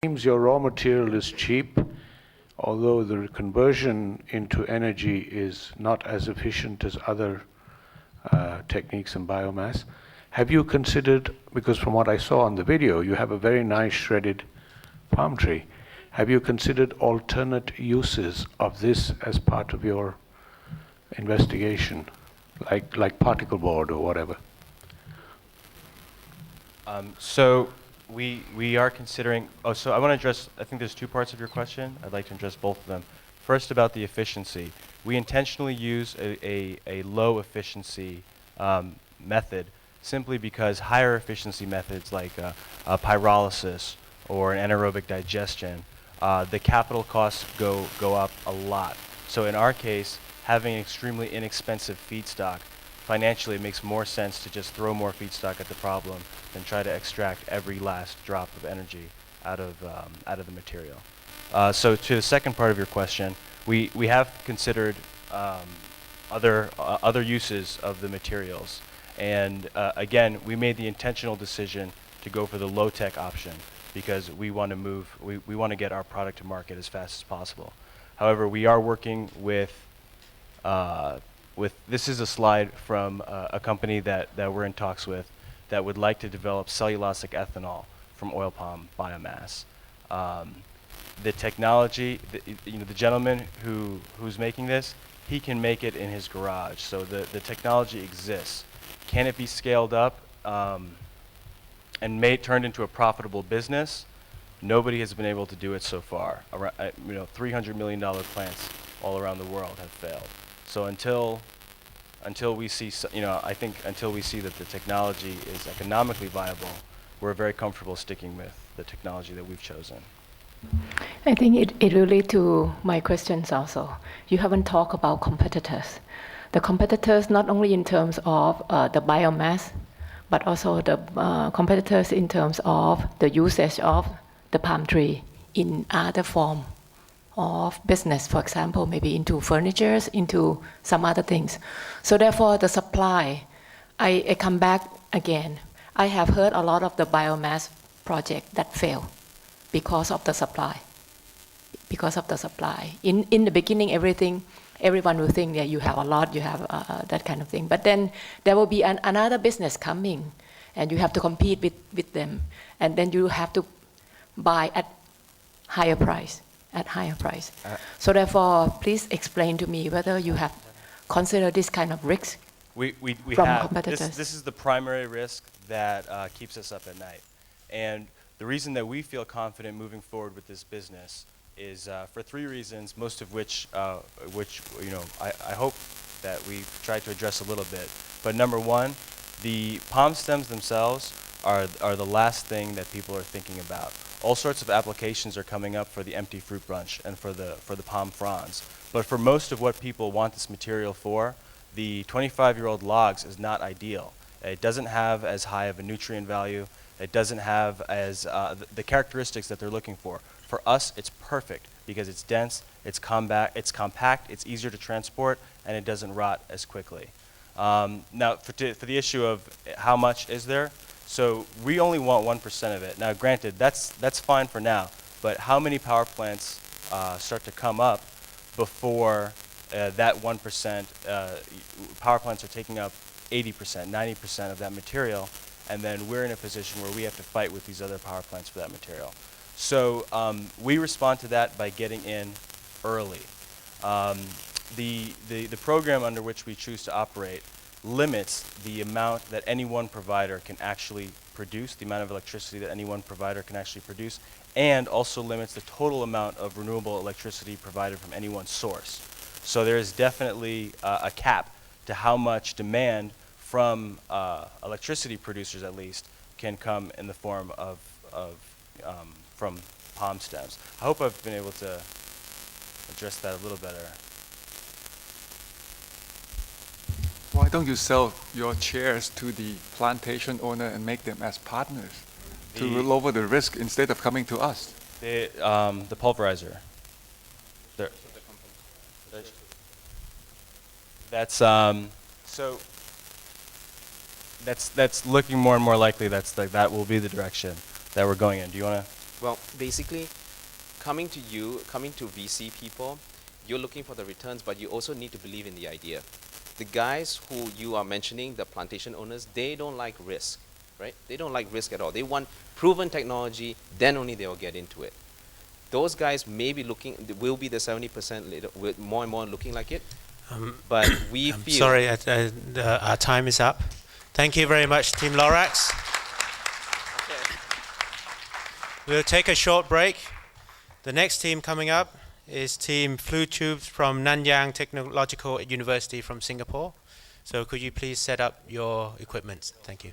Seems your raw material is cheap, although the conversion into energy is not as efficient as other techniques in biomass. Have you considered, because from what I saw on the video, you have a very nice shredded palm tree. Have you considered alternate uses of this as part of your investigation, like particle board or whatever? So we are considering, so I want to address, I think there's two parts of your question. I'd like to address both of them. First, about the efficiency. We intentionally use a low efficiency method simply because higher efficiency methods like pyrolysis or an anaerobic digestion, the capital costs go up a lot. So in our case, having an extremely inexpensive feedstock, financially it makes more sense to just throw more feedstock at the problem than try to extract every last drop of energy out of the material. So to the second part of your question, we have considered other uses of the materials, and again, we made the intentional decision to go for the low-tech option because we want to we want to get our product to market as fast as possible. However, we are working with this is a slide from a company that we're in talks with that would like to develop cellulosic ethanol from oil palm biomass. The technology, the gentleman who's making this, he can make it in his garage. So the technology exists. Can it be scaled up and turned into a profitable business? Nobody has been able to do it so far. $300 million plants all around the world have failed. So until we see, I think until we see that the technology is economically viable, we're very comfortable sticking with the technology that we've chosen. I think it relates to my questions also. You haven't talked about competitors. The competitors not only in terms of the biomass, but also the competitors in terms of the usage of the palm tree in other form of business, for example, maybe into furniture, into some other things. So therefore, the supply, I come back again. I have heard a lot of the biomass project that fail because of the supply. Because of the supply. In the beginning, everyone will think that you have a lot, you have that kind of thing. But then there will be another business coming, and you have to compete with them, and then you have to buy at higher price. So therefore, please explain to me whether you have considered this kind of risk we from have. competitors. This is the primary risk that keeps us up at night. And the reason that we feel confident moving forward with this business is for three reasons, most of which I hope that we've tried to address a little bit. But number one, the palm stems themselves are the last thing that people are thinking about. All sorts of applications are coming up for the empty fruit bunch and for the palm fronds. But for most of what people want this material for, the 25-year-old logs is not ideal. It doesn't have as high of a nutrient value. It doesn't have as the characteristics that they're looking for. For us, it's perfect because it's dense, it's compact, it's easier to transport, and it doesn't rot as quickly. Now, for the issue of how much is there, so we only want 1% of it. Now, granted, that's fine for now, but how many power plants start to come up before that 1%, power plants are taking up 80%, 90% of that material, and then we're in a position where we have to fight with these other power plants for that material. So we respond to that by getting in early. The program under which we choose to operate limits the amount that any one provider can actually produce, the amount of electricity that any one provider can actually produce, and also limits the total amount of renewable electricity provided from any one source. So there is definitely a cap to how much demand from electricity producers, at least, can come in the form of from palm stems. I hope I've been able to address that a little better. Why don't you sell your chairs to the plantation owner and make them as partners to lower the risk instead of coming to us? The pulverizer. That's so. That's looking more and more likely. That will be the direction that we're going in. Do you want to? Well, basically, coming to VC people, you're looking for the returns, but you also need to believe in the idea. The guys who you are mentioning, the plantation owners, they don't like risk, right? They don't like risk at all. They want proven technology, then only they will get into it. Those guys may be will be the 70% later, with more and more looking like it, but we I'm feel... sorry, our time is up. Thank you very much, Team Lorax. We'll take a short break. The next team coming up is Team Fluid Tubes from Nanyang Technological University from Singapore. So could you please set up your equipment? Thank you.